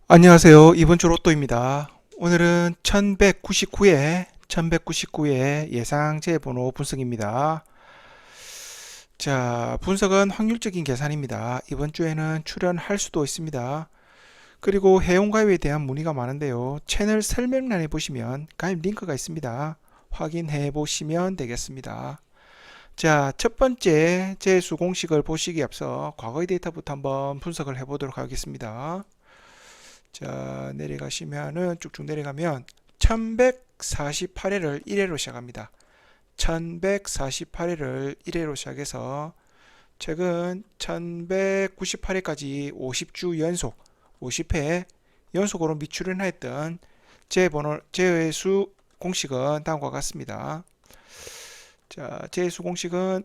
안녕하세요. 이번 주 로또입니다. 오늘은 1199회 예상제 번호 분석입니다. 자, 분석은 확률적인 계산입니다. 이번 주에는 출연할 수도 있습니다. 그리고 회원가입에 대한 문의가 많은데요. 채널 설명란에 보시면 가입 링크가 있습니다. 확인해 보시면 되겠습니다. 자, 첫 번째 재수 공식을 보시기 앞서 과거의 데이터부터 한번 분석을 해 보도록 하겠습니다. 자, 내려가시면은 쭉쭉 내려가면 1148회를 1회로 시작합니다. 1148회를 1회로 시작해서 최근 1198회까지 50주 연속 50회 연속으로 미출연하였던 제외수 공식은 다음과 같습니다. 자, 제외수 공식은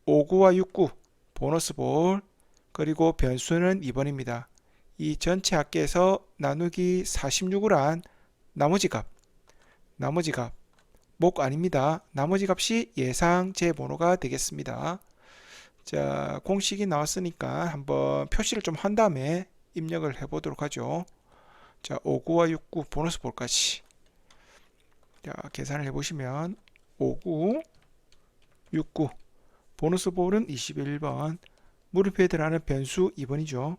59와 69 보너스 볼 그리고 변수는 2번입니다. 이 전체 합계에서 나누기 46을 한 나머지 값 목 아닙니다. 나머지 값이 예상 제 번호가 되겠습니다. 자, 공식이 나왔으니까 한번 표시를 좀 한 다음에 입력을 해 보도록 하죠. 자, 59와 69 보너스 볼까지. 자, 계산을 해 보시면 59 69 보너스 볼은 21번, 물음표에 들어가는 변수 2번이죠.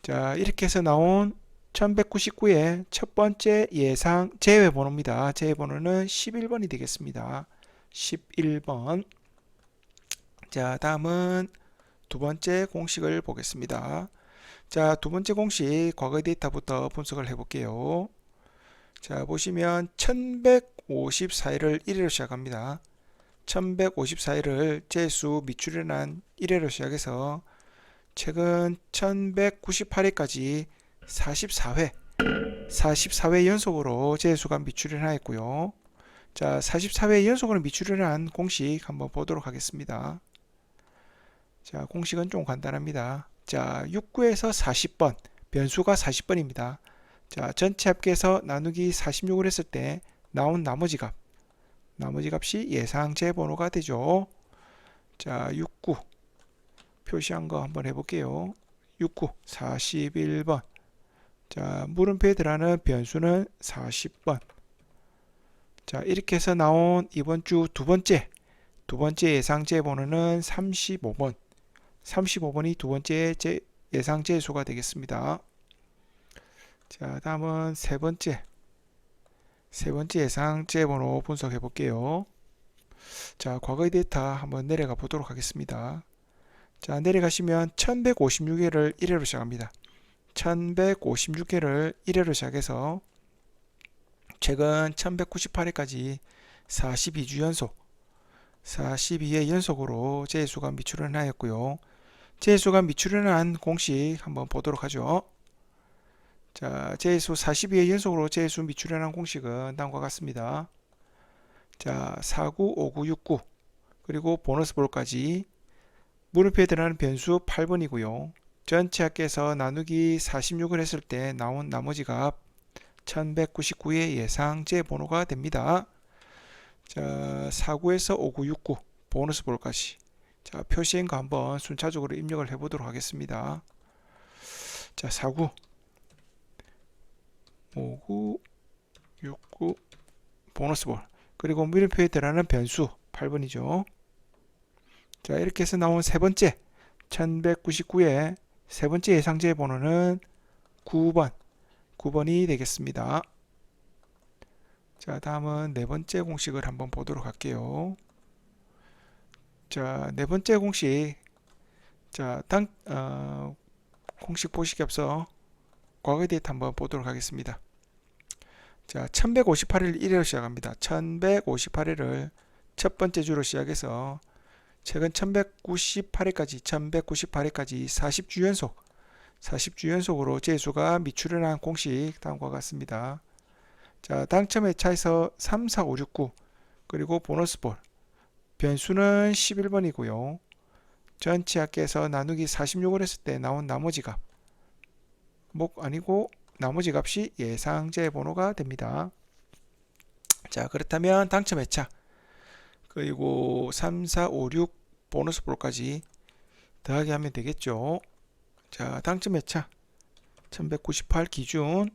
자, 이렇게 해서 나온 1199의 첫 번째 예상 제외 번호입니다. 제외 번호는 11번이 되겠습니다. 11번. 자, 다음은 두 번째 공식을 보겠습니다. 자, 두 번째 공식 과거 데이터부터 분석을 해 볼게요. 자, 보시면 1154일을 1회로 시작합니다. 1154일을 제수 미출연한 1회로 시작해서 최근 1198회까지 44회 연속으로 재수가 미출연하였고요. 자, 44회 연속으로 미출연한 공식 한번 보도록 하겠습니다. 자, 공식은 좀 간단합니다. 자, 69에서 40번, 변수가 40번입니다. 자, 전체 합계에서 나누기 46을 했을 때 나온 나머지 값이 예상 제번호가 되죠. 자, 69 표시한 거 한번 해볼게요. 69 41번. 자, 물음표에 들어가는 변수는 40번. 자, 이렇게 해서 나온 이번 주 두 번째 예상제 번호는 35번. 35번이 두 번째 예상제 수가 되겠습니다. 자, 다음은 세 번째 예상제 번호 분석해 볼게요. 자, 과거의 데이터 한번 내려가 보도록 하겠습니다. 자, 내려가시면 1156회를 1회로 시작합니다. 1156회를 1회로 시작해서 최근 1198회까지 42주 연속 42회 연속으로 재수가 미출연하였고요. 재수가 미출연한 공식 한번 보도록 하죠. 자, 재수 42회 연속으로 재수 미출연한 공식은 다음과 같습니다. 자, 49, 59, 69 그리고 보너스 볼까지. 물음표에 들어가는 변수 8번이고요. 전체 합계에서 나누기 46을 했을 때 나온 나머지 값 1199의 예상제 번호가 됩니다. 자, 49에서 59, 69 보너스 볼까지. 자, 표시한 거 한번 순차적으로 입력을 해 보도록 하겠습니다. 자, 49 59 69 보너스 볼 그리고 물음표에 들어가는 변수 8번이죠. 자, 이렇게 해서 나온 세 번째 1199의 세 번째 예상제 번호는 9번이 되겠습니다. 자, 다음은 네 번째 공식을 한번 보도록 할게요. 자, 네 번째 공식. 자, 공식 보시기 앞서 과거 데이터 한번 보도록 하겠습니다. 자, 1158일 1회로 시작합니다. 1158회를 첫 번째 주로 시작해서 최근 1198회까지 40주 연속으로 재수가 미출연한 공식 다음과 같습니다. 자, 당첨 회차에서 3, 4, 5, 6, 9 그리고 보너스 볼 변수는 11번이고요. 전체 합계에서 나누기 46을 했을 때 나온 나머지 값 목 아니고 나머지 값이 예상제 번호가 됩니다. 자, 그렇다면 당첨 회차 그리고 3, 4, 5, 6 보너스 볼까지 더하기 하면 되겠죠. 자, 당첨 회차 1198 기준.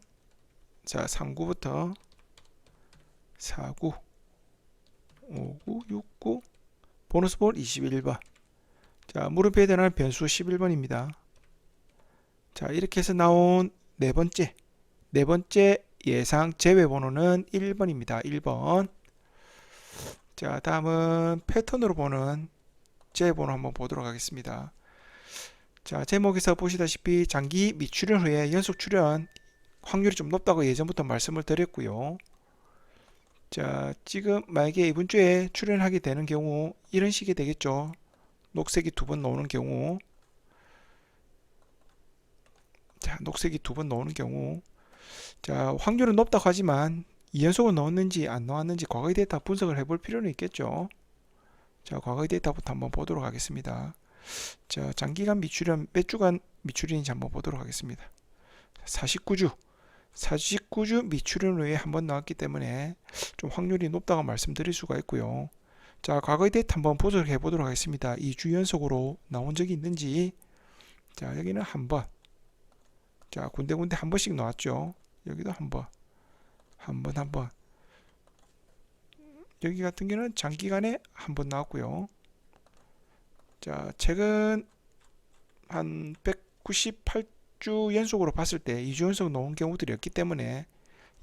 자, 39부터 49, 59, 69, 보너스 볼 21번. 자, 물음표에 해당하는 변수 11번입니다. 자, 이렇게 해서 나온 네 번째 예상 제외 번호는 1번입니다. 1번. 자, 다음은 패턴으로 보는 제외 번호 한번 보도록 하겠습니다. 자, 제목에서 보시다시피 장기 미출연 후에 연속 출연 확률이 좀 높다고 예전부터 말씀을 드렸고요. 자, 지금 만약에 이번 주에 출연하게 되는 경우 이런 식이 되겠죠. 녹색이 두 번 나오는 경우. 자, 녹색이 두 번 나오는 경우. 자, 확률은 높다고 하지만 2연속은 나왔는지 안 나왔는지 과거의 데이터 분석을 해볼 필요는 있겠죠. 자, 과거의 데이터부터 한번 보도록 하겠습니다. 자, 장기간 미출연 몇 주간 미출연인지 한번 보도록 하겠습니다. 49주 미출연 후에 한번 나왔기 때문에 좀 확률이 높다고 말씀드릴 수가 있고요. 자, 과거의 데이터 한번 분석해 보도록 하겠습니다. 2주 연속으로 나온 적이 있는지. 자, 여기는 한 번. 자, 군데군데 한 번씩 나왔죠. 여기도 한 번. 여기 같은 경우는 장기간에 한 번 나왔고요. 자, 최근 한 198주 연속으로 봤을 때 2주 연속 나온 경우들이었기 때문에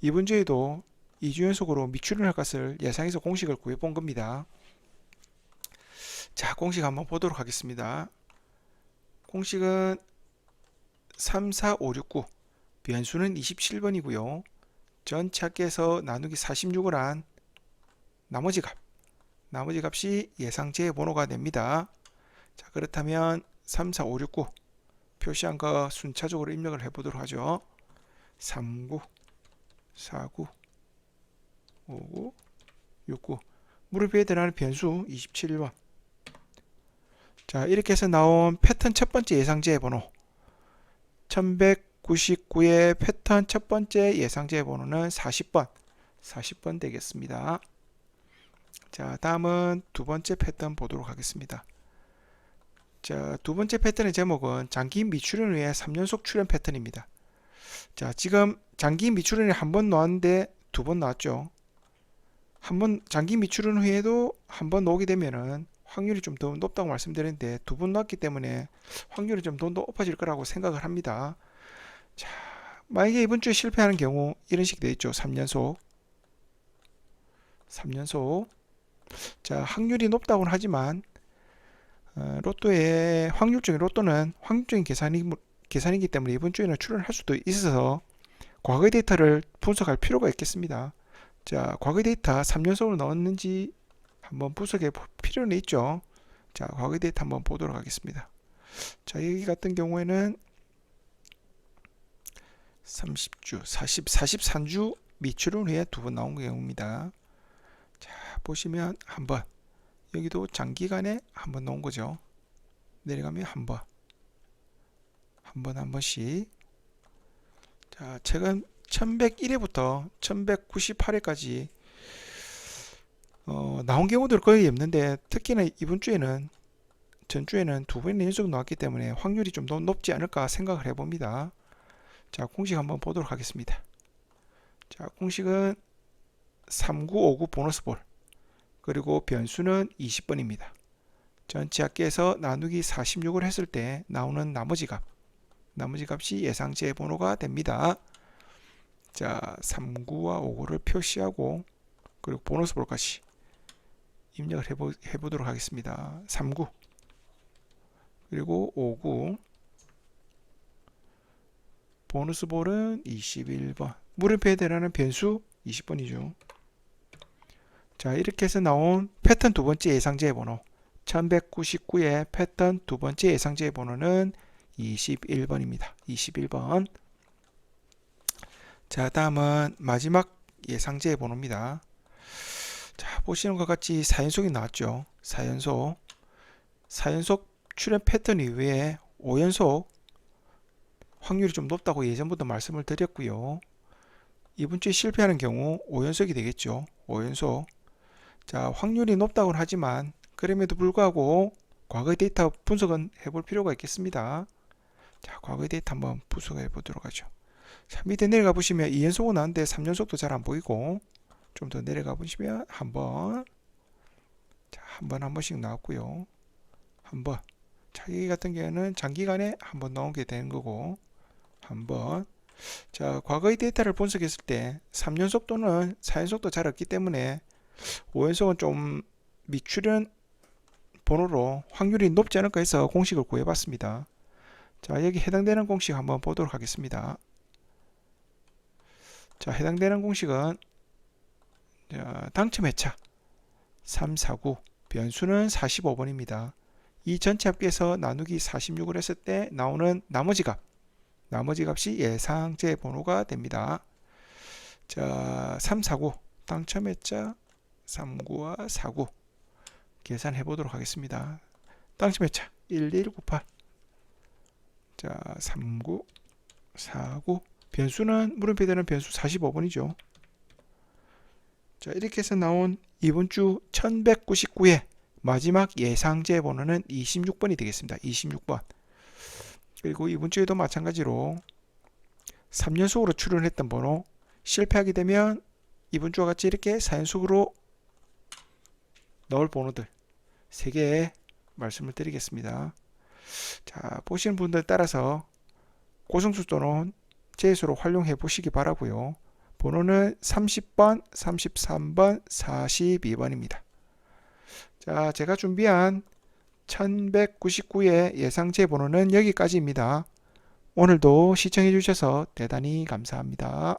이번 주에도 2주 연속으로 미출연할 것을 예상해서 공식을 구해본 겁니다. 자, 공식 한번 보도록 하겠습니다. 공식은 3, 4, 5, 6, 9. 변수는 27번이고요. 전체 합계에서 나누기 46을 한 나머지 값이 예상제의 번호가 됩니다. 자, 그렇다면 3, 4, 5, 6, 9 표시한 거 순차적으로 입력을 해보도록 하죠. 39, 49, 59, 69. 물음표에 해당하는 변수 27번. 자, 이렇게 해서 나온 패턴 첫 번째 예상제의 번호 1199의 패턴 첫 번째 예상제의 번호는 40번 되겠습니다. 자, 다음은 두 번째 패턴 보도록 하겠습니다. 자, 두 번째 패턴의 제목은 장기 미출연 후에 3연속 출연 패턴입니다. 자, 지금 장기 미출연이 한 번 나왔는데 두 번 나왔죠. 장기 미출연 후에도 한 번 나오게 되면은 확률이 좀 더 높다고 말씀드렸는데 두 번 나왔기 때문에 확률이 좀 더 높아질 거라고 생각을 합니다. 자, 만약에 이번 주에 실패하는 경우 이런 식이 되겠죠. 3연속. 자, 확률이 높다고는 하지만 로또의 로또는 확률적인 계산이기 때문에 이번 주에는 출연할 수도 있어서 과거의 데이터를 분석할 필요가 있겠습니다. 자, 과거의 데이터 3연속으로 넣었는지 한번 분석해 볼 필요는 있죠. 자, 과거의 데이터 한번 보도록 하겠습니다. 자, 여기 같은 경우에는 30주, 43주 미출연 후에 두 번 나온 경우입니다. 자, 보시면 한 번. 여기도 장기간에 한 번 나온 거죠. 내려가면 한 번씩. 자, 최근 1101회부터 1198회까지 나온 경우들 거의 없는데 특히나 이번 주에는 전주에는 두 번이나 연속 나왔기 때문에 확률이 좀 더 높지 않을까 생각을 해봅니다. 자, 공식 한번 보도록 하겠습니다. 자, 공식은 3959 보너스 볼. 그리고 변수는 20번입니다. 전체 합계에서 나누기 46을 했을 때 나오는 나머지 값이 예상제 번호가 됩니다. 자, 39와 59를 표시하고 그리고 보너스 볼까지 입력을 해보도록 하겠습니다. 39 그리고 59 보너스 볼은 21번. 물음표에 해당하는 변수 20번이죠. 자, 이렇게 해서 나온 패턴 두 번째 예상제의 번호 1199의 패턴 두 번째 예상제의 번호는 21번입니다. 21번. 자, 다음은 마지막 예상제의 번호입니다. 자, 보시는 것 같이 4연속이 나왔죠. 4연속 출현 패턴 이후에 5연속 확률이 좀 높다고 예전부터 말씀을 드렸고요. 이번 주에 실패하는 경우 5연속이 되겠죠. 5연속. 자, 확률이 높다고는 하지만 그럼에도 불구하고 과거의 데이터 분석은 해볼 필요가 있겠습니다. 자, 과거의 데이터 한번 분석해 보도록 하죠. 자, 밑에 내려가 보시면 2연속은 나왔는데 3연속도 잘 안 보이고, 좀 더 내려가 보시면 한 번, 자, 한 번씩 나왔고요. 한 번. 자, 여기 같은 경우에는 장기간에 한 번 나오게 되는 거고, 한 번. 자, 과거의 데이터를 분석했을 때 3연속 또는 4연속도 잘 없기 때문에 5연속은 좀 미출현 번호로 확률이 높지 않을까 해서 공식을 구해봤습니다. 자, 여기 해당되는 공식 한번 보도록 하겠습니다. 자, 해당되는 공식은 당첨 회차 349, 변수는 45번입니다. 이 전체 합계에서 나누기 46을 했을 때 나오는 나머지 값이 예상제 번호가 됩니다. 자, 349 당첨 회차 39와 49 계산해 보도록 하겠습니다. 당첨 회차 1198, 자, 39, 49, 변수는 물음표되는 변수 45번이죠. 자, 이렇게 해서 나온 이번 주 1199의 마지막 예상제 번호는 26번이 되겠습니다. 26번. 그리고 이번 주에도 마찬가지로 3연속으로 출연했던 번호 실패하게 되면 이번 주와 같이 이렇게 4연속으로 넣을 번호들 3개 말씀을 드리겠습니다. 자, 보시는 분들 따라서 고성수 또는 제수로 활용해 보시기 바라고요. 번호는 30번, 33번, 42번입니다. 자, 제가 준비한 1199의 예상제 번호는 여기까지입니다. 오늘도 시청해 주셔서 대단히 감사합니다.